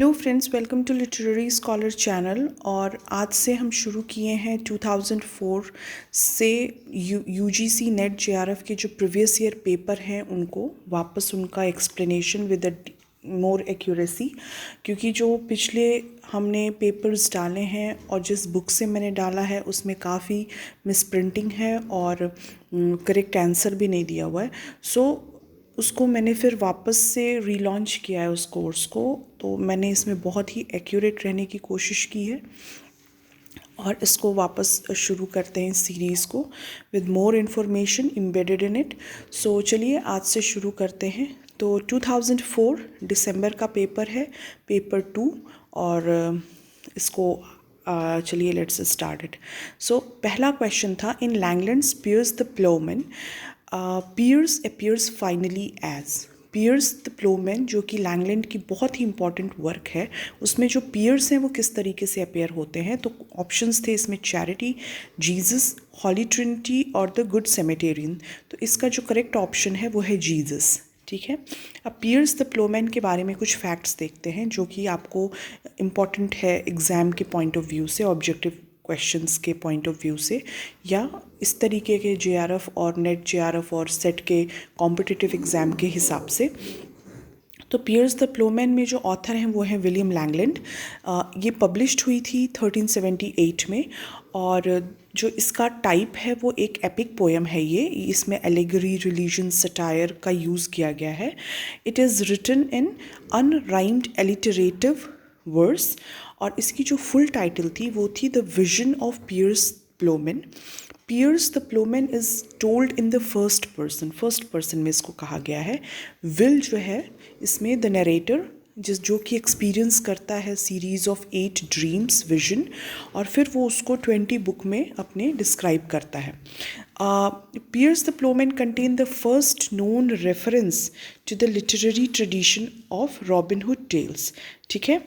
Hello friends, welcome to literary scholar channel. और आज से हम शुरू किए हैं 2004 से यूजीसी नेट जेआरएफ के जो प्रीवियस ईयर पेपर हैं उनको वापस उनका एक्सप्लेनेशन विद मोर एक्यूरेसी, क्योंकि जो पिछले हमने पेपर्स डाले हैं और जिस बुक से मैंने डाला है उसमें काफ़ी मिसप्रिंटिंग है और करेक्ट आंसर भी नहीं दिया हुआ है। सो उसको मैंने फिर वापस से रीलॉन्च किया है उस कोर्स को। तो मैंने इसमें बहुत ही एक्यूरेट रहने की कोशिश की है और इसको वापस शुरू करते हैं इस सीरीज़ को with more information embedded in it. So चलिए आज से शुरू करते हैं। तो 2004 दिसंबर का पेपर है, पेपर 2। और इसको चलिए लेट्स स्टार्ट इट। सो पहला क्वेश्चन था, in Langland's Piers the Plowman Piers appears finally as. Piers the Plowman जो कि लैंगलैंड की बहुत ही इंपॉर्टेंट वर्क है, उसमें जो पियर्स हैं वो किस तरीके से अपीयर होते हैं। तो ऑप्शंस थे इसमें चैरिटी, जीसस, हॉली ट्रिनिटी और द गुड सेमेटेरियन। तो इसका जो करेक्ट ऑप्शन है वो है जीसस। ठीक है, अब पियर्स द प्लोमैन के बारे में कुछ फैक्ट्स देखते हैं जो कि आपको इम्पॉर्टेंट है एग्ज़ाम के पॉइंट ऑफ व्यू से, ऑब्जेक्टिव क्वेश्चंस के पॉइंट ऑफ व्यू से, या इस तरीके के जेआरएफ और नेट जेआरएफ और सेट के कॉम्पिटिटिव एग्ज़ाम के हिसाब से। तो पियर्स द प्लोमैन में जो ऑथर हैं वो हैं विलियम लैंगलैंड। ये पब्लिश्ड हुई थी 1378 में। और जो इसका टाइप है वो एक एपिक पोएम है। ये इसमें एलेगरी, रिलीजन, सटायर का यूज़ किया गया है। It is written in unrhymed alliterative verse. और इसकी जो फुल टाइटल थी वो थी the vision of Piers Plowman. Piers the Plowman is told in the first person में इसको कहा गया है। विल जो है इसमें द नरेटर जो कि एक्सपीरियंस करता है सीरीज़ ऑफ 8 ड्रीम्स विजन, और फिर वो उसको 20 बुक में अपने डिस्क्राइब करता है। Piers the Ploughman contain the first known reference to the literary tradition of Robin Hood tales. ठीक है,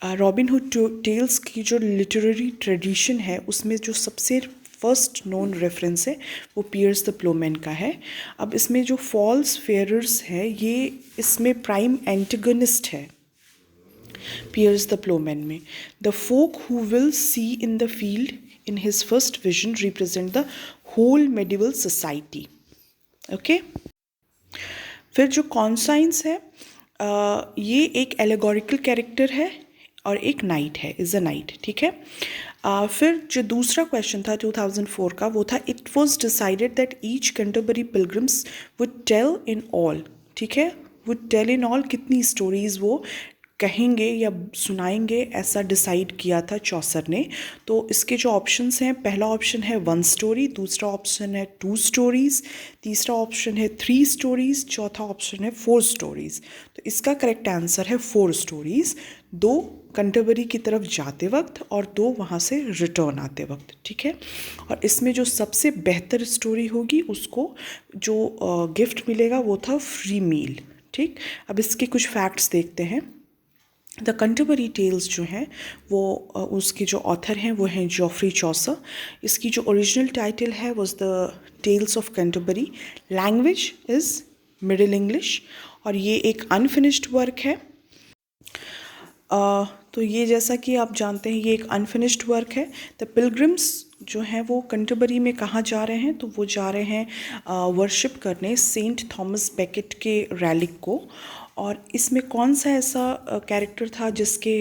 रॉबिन हुड टेल्स की जो लिटरेरी ट्रेडिशन है उसमें जो सबसे फर्स्ट नोन रेफरेंस है वो पियर्स द प्लोमैन का है। अब इसमें जो फॉल्स फेयरर्स है ये इसमें प्राइम एंटेगनिस्ट है पियर्स द प्लोमैन में। The folk who will see in the field in his first vision represent the whole medieval society. Okay, फिर जो कॉन्साइंस है ये एक एलेगोरिकल कैरेक्टर है और एक नाइट है, इज़ अ नाइट। ठीक है, फिर जो दूसरा क्वेश्चन था 2004 का वो था, it was decided that each Canterbury pilgrims would tell in all. ठीक है, वुड टेल इन ऑल कितनी स्टोरीज़ वो कहेंगे या सुनाएंगे, ऐसा डिसाइड किया था चौसर ने। तो इसके जो ऑप्शंस हैं, पहला ऑप्शन है 1 स्टोरी, दूसरा ऑप्शन है 2 स्टोरीज़, तीसरा ऑप्शन है 3 स्टोरीज़, चौथा ऑप्शन है 4 स्टोरीज़। तो इसका करेक्ट आंसर है 4 स्टोरीज़, 2 कैंटरबरी की तरफ जाते वक्त और 2 वहाँ से रिटर्न आते वक्त। ठीक है, और इसमें जो सबसे बेहतर स्टोरी होगी उसको जो गिफ्ट मिलेगा वो था फ्री मील। ठीक, अब इसके कुछ फैक्ट्स देखते हैं। द कैंटरबरी टेल्स जो हैं वो उसके जो ऑथर हैं वो हैं जॉफ्री चौसर। इसकी जो ओरिजिनल टाइटल है was the Tales of Canterbury. Language is Middle English और ये एक अनफिनिश्ड वर्क है। तो ये जैसा कि आप जानते हैं ये एक अनफिनिश्ड वर्क है। द पिलग्रिम्स जो हैं वो कैंटरबरी में कहाँ जा रहे हैं, तो वो जा रहे हैं वर्शिप करने सेंट थॉमस बेकेट के रैलिक को। और इसमें कौन सा ऐसा कैरेक्टर था जिसके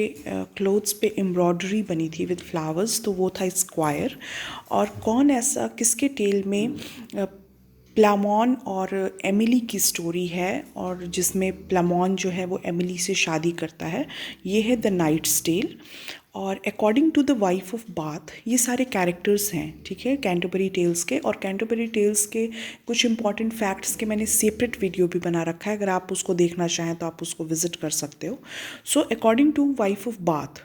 क्लोथ्स पे एम्ब्रॉयडरी बनी थी विद फ्लावर्स, तो वो था स्क्वायर। और कौन ऐसा किसके टेल में प्लामॉन और एमिली की स्टोरी है और जिसमें प्लामॉन जो है वो एमिली से शादी करता है, ये है द नाइट्स टेल। और according to the Wife of Bath, ये सारे कैरेक्टर्स हैं। ठीक है, कैंटरबरी टेल्स के। और कैंटरबरी टेल्स के कुछ इंपॉर्टेंट फैक्ट्स के मैंने सेपरेट वीडियो भी बना रखा है, अगर आप उसको देखना चाहें तो आप उसको विजिट कर सकते हो। So according to Wife of Bath,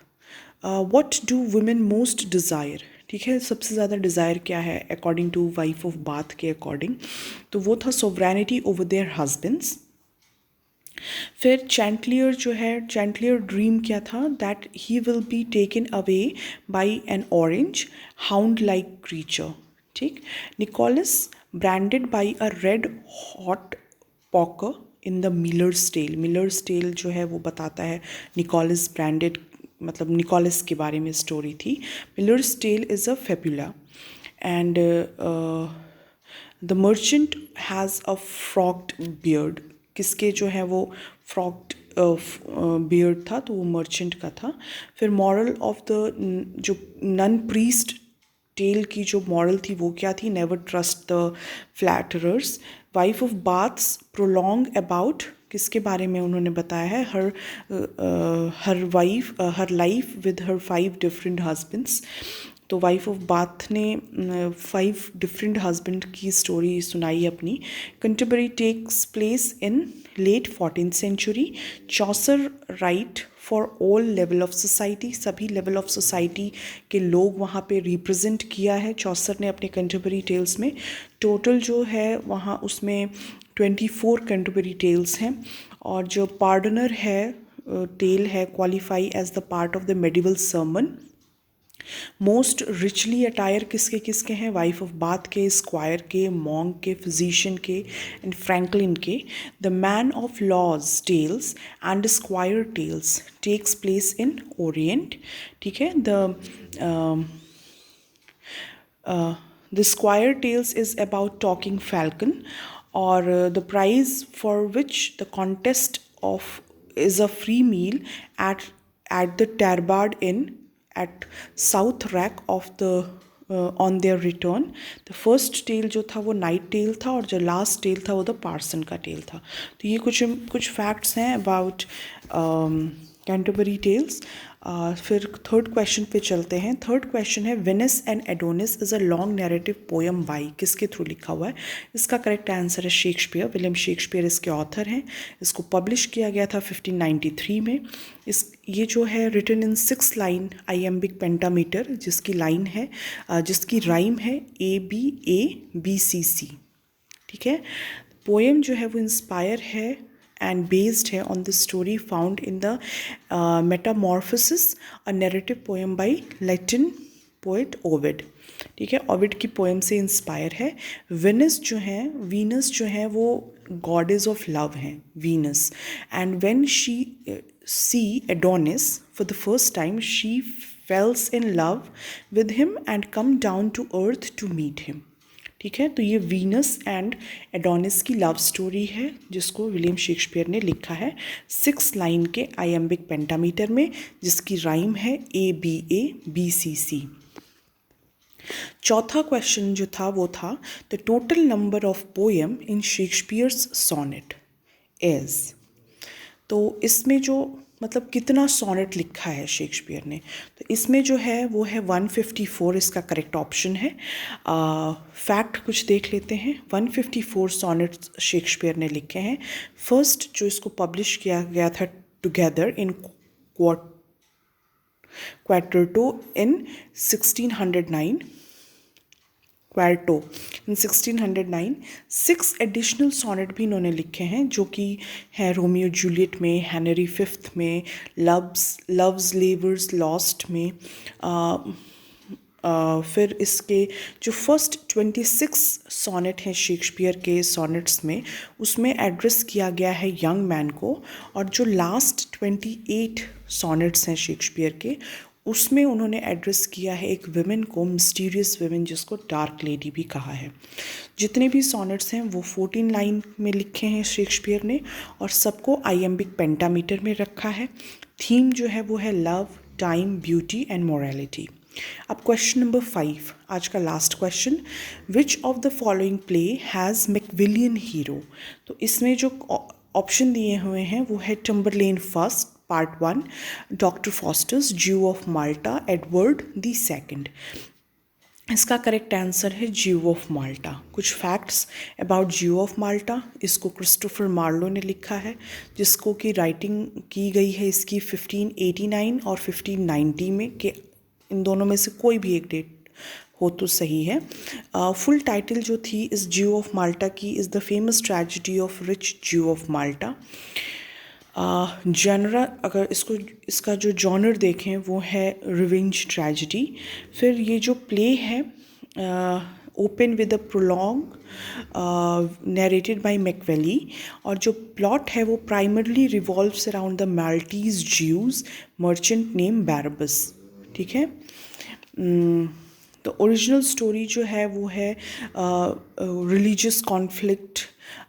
what do women most desire. ठीक है, सबसे ज़्यादा डिज़ायर क्या है according to Wife of Bath के अकॉर्डिंग, तो वो था सोवरेनिटी ओवर देयर हस्बैंड्स। फिर चैंटलियर जो है, चैंटलियर ड्रीम क्या था, that he will be taken away by an orange hound like creature. ठीक, Nicholas branded by a red hot poker in the Miller's Tale. Miller's Tale जो है वो बताता है निकोलस ब्रांडेड, मतलब निकोलस के बारे में स्टोरी थी। Miller's Tale is a fabliau and the merchant has a forked beard. किसके जो है वो फ्रॉक्ड बियर्ड था, तो वो मर्चेंट का था। फिर मॉरल ऑफ द जो नन प्रीस्ट टेल की जो मॉरल थी वो क्या थी? Never trust the flatterers. Wife of Bath's prologue about, किसके बारे में उन्होंने बताया है? Her life with her 5 different husbands. तो वाइफ ऑफ बाथ ने 5 डिफरेंट हस्बैंड की स्टोरी सुनाई अपनी। Contemporary takes place in late 14th century. Chaucer write for all level of society, सभी लेवल ऑफ सोसाइटी के लोग वहाँ पे रिप्रेजेंट किया है चौसर ने अपने कंटेम्पररी टेल्स में। टोटल जो है वहाँ उसमें 24 कंटेम्पररी टेल्स हैं। और जो पार्डनर है टेल है qualify as the part of the medieval sermon. Most richly attire किसके किसके हैं? वाइफ ऑफ बाथ के, स्क्वायर के, मॉन्ग के, फिजिशियन के एंड फ्रैंकलिन के। The man of law's tales and squire tales takes place in orient. ठीक है। The squire tales is about talking falcon, और the prize for which the contest of is a free meal at the Tarbard Inn at South Rack of the on their return. The first tale जो था वो night tell था, और जो last tell था वो the person का tell था। तो ये कुछ फैक्ट्स हैं अबाउट कैंटरबरी टेल्स। फिर थर्ड क्वेश्चन पे चलते हैं। थर्ड क्वेश्चन है Venice and Adonis is a long narrative poem by, किसके थ्रू लिखा हुआ है? इसका करेक्ट आंसर है शेक्सपियर। विलियम शेक्सपियर इसके ऑथर हैं। इसको पब्लिश किया गया था 1593 में। ये जो है रिटन इन 6 लाइन आइएम्बिक पेंटामीटर, जिसकी लाइन है जिसकी राइम है ABABCC। ठीक है। पोएम जो है वो इंस्पायर है and based है on the story found in the Metamorphoses, a narrative poem by Latin poet Ovid। ठीक है, ओविड की पोएम से इंस्पायर है। वीनस जो है वो गॉडेस ऑफ लव हैं, Venus. And when she see Adonis for the first time she falls in love with him and come down to earth to meet him. ठीक है, तो ये वीनस एंड एडोनिस की love story है जिसको William Shakespeare ने लिखा है 6 लाइन के आइएम्बिक पेंटामीटर में, जिसकी राइम है ABABCC। चौथा क्वेश्चन जो था वो था the total number of poem in Shakespeare's sonnet is. तो इसमें जो मतलब कितना सोनेट लिखा है शेक्सपियर ने, तो इसमें जो है वो है 154, इसका करेक्ट ऑप्शन है। फैक्ट कुछ देख लेते हैं। 154 सोनेट्स शेक्सपियर ने लिखे हैं। फर्स्ट जो इसको पब्लिश किया गया था टुगेदर इन क्वार्टेटो इन 1609, क्वार्टो इन 1609। 6 एडिशनल सोनेट भी इन्होंने लिखे हैं जो कि हैं रोमियो जूलियट में, हेनरी फिफ्थ में, लव्स लेवर्स लॉस्ट में। फिर इसके जो फर्स्ट 26 सोनेट हैं शेक्सपियर के सोनेट्स में, उसमें एड्रेस किया गया है यंग मैन को, और जो लास्ट 28 सोनेट्स हैं शेक्सपियर के, उसमें उन्होंने एड्रेस किया है एक विमेन को, मिस्टीरियस विमेन, जिसको डार्क लेडी भी कहा है। जितने भी सोनेट्स हैं वो 14 लाइन में लिखे हैं शेक्सपियर ने, और सबको आइएम्बिक पेंटामीटर में रखा है। थीम जो है वो है love, time, beauty and morality. अब क्वेश्चन नंबर 5, आज का last question. Which of the following play has Machiavellian hero. तो इसमें जो ऑप्शन दिए हुए हैं वो है Tamburlaine first part 1, doctor Faustus, Jew of Malta, Edward the second. इसका करेक्ट आंसर है ज्यू ऑफ माल्टा। कुछ facts about Jew of Malta. इसको क्रिस्टोफर मार्लो ने लिखा है, जिसको कि राइटिंग की गई है इसकी 1589 और 1590 में, कि इन दोनों में से कोई भी एक डेट हो तो सही है। फुल टाइटल जो थी इस ज्यू ऑफ माल्टा की is the famous tragedy of rich ज्यू ऑफ माल्टा। जनरा अगर इसका जो जॉनर देखें वो है रिवेंज ट्रेजिडी। फिर ये जो प्ले है open with a prologue narrated by Machiavelli, और जो प्लॉट है वो primarily revolves around the Maltese Jews merchant name Barabas. ठीक है। तो ओरिजिनल स्टोरी जो है वो है religious conflict,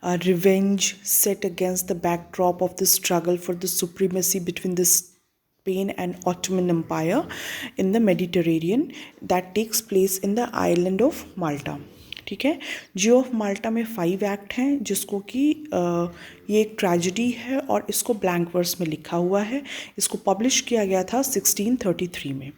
revenge set against the backdrop of the struggle for the supremacy between the Spain and Ottoman Empire in the Mediterranean that takes place in the island of Malta। ठीक है। जियो of माल्टा में 5 act हैं, जिसको कि ये एक tragedy है और इसको ब्लैंक वर्स में लिखा हुआ है। इसको पब्लिश किया गया था 1633 में।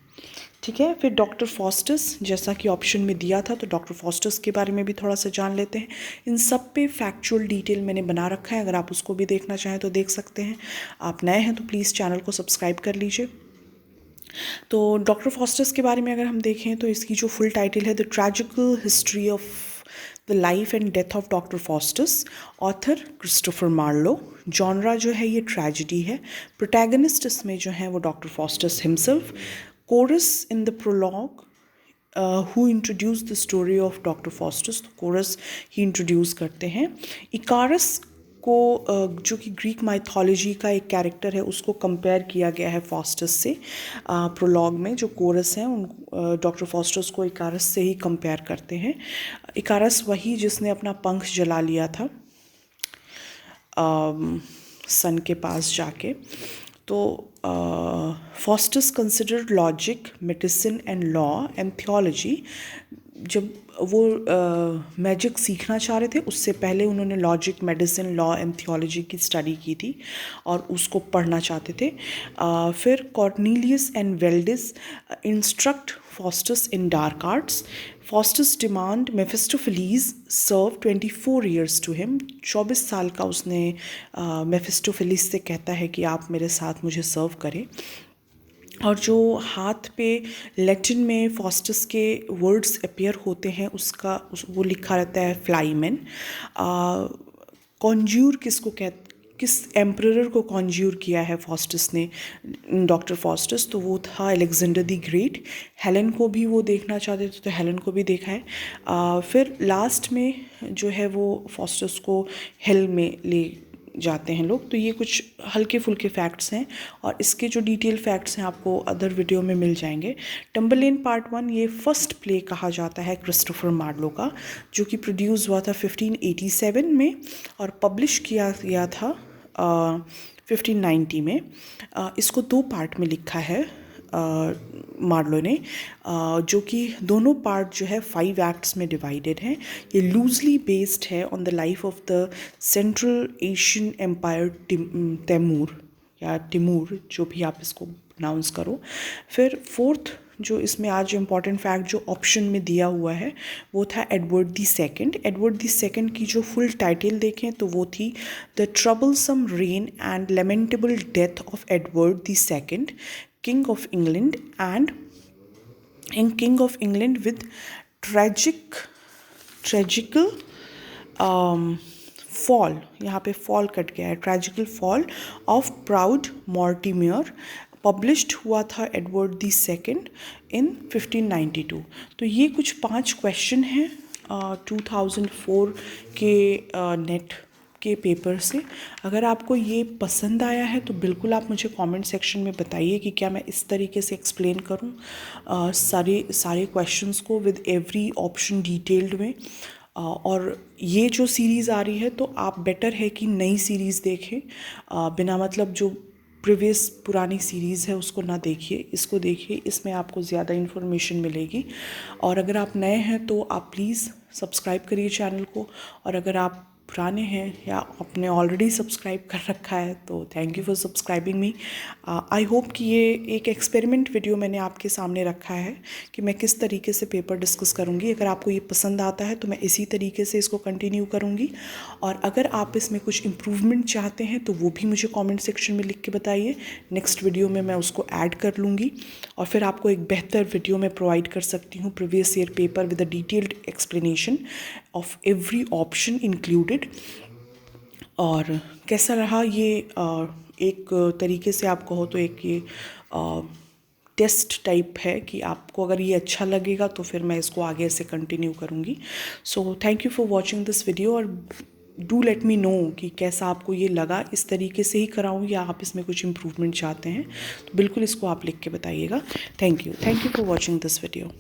ठीक है। फिर डॉक्टर फॉस्टस, जैसा कि ऑप्शन में दिया था, तो डॉक्टर फॉस्टस के बारे में भी थोड़ा सा जान लेते हैं। इन सब पे फैक्चुअल डिटेल मैंने बना रखा है, अगर आप उसको भी देखना चाहें तो देख सकते हैं। आप नए हैं तो प्लीज़ चैनल को सब्सक्राइब कर लीजिए। तो डॉक्टर फॉस्टस के बारे में अगर हम देखें तो इसकी जो फुल टाइटल है the tragical history of the life and death of doctor Faustus, author Christopher Marlowe. Genre जो है ये ट्रेजिडी है। प्रोटैगनिस्ट इसमें जो है वो doctor Faustus himself. Chorus in the prologue who introduce the story of doctor Faustus, chorus ही introduce करते हैं। इकारस को जो कि ग्रीक माइथोलॉजी का एक कैरेक्टर है, उसको कंपेयर किया गया है फॉस्टस से। प्रोलॉग में जो कोरस हैं उन डॉक्टर फॉस्टस को इकारस से ही कंपेयर करते हैं। इकारस वही जिसने अपना पंख जला लिया था सन के पास जाके। तो Faustus considered logic, medicine and law and theology. जब वो मैजिक सीखना चाह रहे थे उससे पहले उन्होंने logic, medicine, law and theology की स्टडी की थी और उसको पढ़ना चाहते थे। फिर Cornelius and Valdes instruct Faustus in dark arts. Faustus demand Mephistopheles serve 24 years to him. 24 साल का उसने मेफिस्टोफेलीज से कहता है कि आप मेरे साथ मुझे सर्व करें। और जो हाथ पे लैटिन में फॉस्टस के वर्ड्स अपीयर होते हैं वो लिखा रहता है फ्लाईमैन। कॉन्ज्यूर किस एम्परर को कॉन्ज्यूर किया है फॉस्टस ने, डॉक्टर फॉस्टस, तो वो था अलेक्जेंडर द ग्रेट। हेलेन को भी वो देखना चाहते थे तो हेलेन को भी देखा है। फिर लास्ट में जो है वो फॉस्टस को हेल में ले जाते हैं लोग। तो ये कुछ हल्के फुल्के फैक्ट्स हैं और इसके जो डिटेल फैक्ट्स हैं आपको अदर वीडियो में मिल जाएंगे। टम्बरलेन पार्ट 1 ये फर्स्ट प्ले कहा जाता है क्रिस्टोफर मार्लो का, जो कि प्रोड्यूस हुआ था 1587 में और पब्लिश किया गया था 1590 में। इसको 2 पार्ट में लिखा है मार्लो ने, जो कि दोनों पार्ट जो है 5 एक्ट्स में डिवाइडेड हैं। ये लूजली बेस्ड है on the life of the central Asian empire Timur या तिमूर, जो भी आप इसको प्रोनाउंस करो। फिर 4th जो इसमें आज इम्पॉर्टेंट फैक्ट जो ऑप्शन में दिया हुआ है वो था Edward the second. Edward the second की जो फुल टाइटल देखें तो वो थी the troublesome reign and lamentable death of Edward the second, King of England and King of England with tragical fall, यहाँ पे fall कट गया है, tragical fall of proud Mortimer, published हुआ था एडवर्ड द सेकंड इन 1592। तो ये कुछ 5 question हैं 2004 के नेट के पेपर से। अगर आपको ये पसंद आया है तो बिल्कुल आप मुझे कमेंट सेक्शन में बताइए कि क्या मैं इस तरीके से एक्सप्लेन करूं सारे क्वेश्चंस को विद एवरी ऑप्शन डिटेल्ड में। और ये जो सीरीज़ आ रही है तो आप बेटर है कि नई सीरीज़ देखें, बिना मतलब जो प्रीवियस पुरानी सीरीज़ है उसको ना देखिए, इसको देखिए, इसमें आपको ज़्यादा इन्फॉर्मेशन मिलेगी। और अगर आप नए हैं तो आप प्लीज़ सब्सक्राइब करिए चैनल को, और अगर आप पुराने हैं या आपने ऑलरेडी सब्सक्राइब कर रखा है तो thank you for subscribing me. I hope कि ये एक एक्सपेरिमेंट वीडियो मैंने आपके सामने रखा है कि मैं किस तरीके से पेपर डिस्कस करूँगी। अगर आपको ये पसंद आता है तो मैं इसी तरीके से इसको कंटिन्यू करूँगी, और अगर आप इसमें कुछ इम्प्रूवमेंट चाहते हैं तो वो भी मुझे कॉमेंट सेक्शन में लिख के बताइए। नेक्स्ट वीडियो में मैं उसको ऐड कर लूँगी और फिर आपको एक बेहतर वीडियो में प्रोवाइड कर सकती हूँ previous year paper with a detailed explanation of every option included. और कैसा रहा ये एक तरीके से आप कहो तो एक ये टेस्ट टाइप है कि आपको अगर ये अच्छा लगेगा तो फिर मैं इसको आगे से कंटिन्यू करूँगी। So thank you for watching this video, और डू लेट मी नो कि कैसा आपको ये लगा, इस तरीके से ही कराऊँ या आप इसमें कुछ इम्प्रूवमेंट चाहते हैं, तो बिल्कुल इसको आप लिख के बताइएगा। Thank you for watching this video.